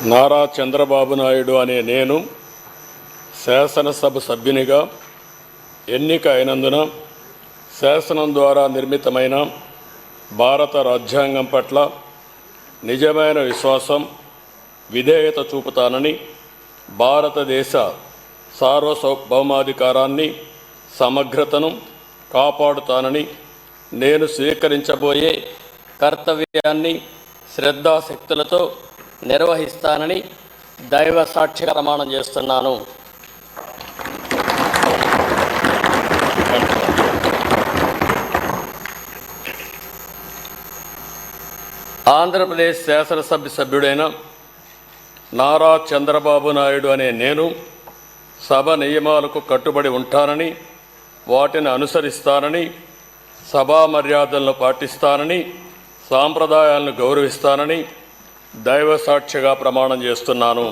నారా చంద్రబాబు నాయుడు అనే నేను శాసనసభ సభ్యునిగా ఎన్నిక అయినందున శాసనం ద్వారా నిర్మితమైన భారత రాజ్యాంగం పట్ల నిజమైన విశ్వాసం, విధేయత చూపుతానని, భారతదేశ సార్వభౌమాధికారాన్ని, సమగ్రతను కాపాడుతానని, నేను స్వీకరించబోయే కర్తవ్యాన్ని శ్రద్ధాశక్తులతో నిర్వహిస్తానని దైవ సాక్ష్యంగా ప్రమాణం చేస్తున్నాను. ఆంధ్రప్రదేశ్ శాసనసభ సభ్యుడైన నారా చంద్రబాబు నాయుడు అనే నేను సభ నియమాలకు కట్టుబడి ఉంటానని, వాటిని అనుసరిస్తానని, సభా మర్యాదలను పాటిస్తానని, సాంప్రదాయాలను గౌరవిస్తానని దైవ సాక్షిగా ప్రమాణం చేస్తున్నాను.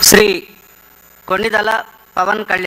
శ్రీ కొణిదల పవన్ కళ్యాణ్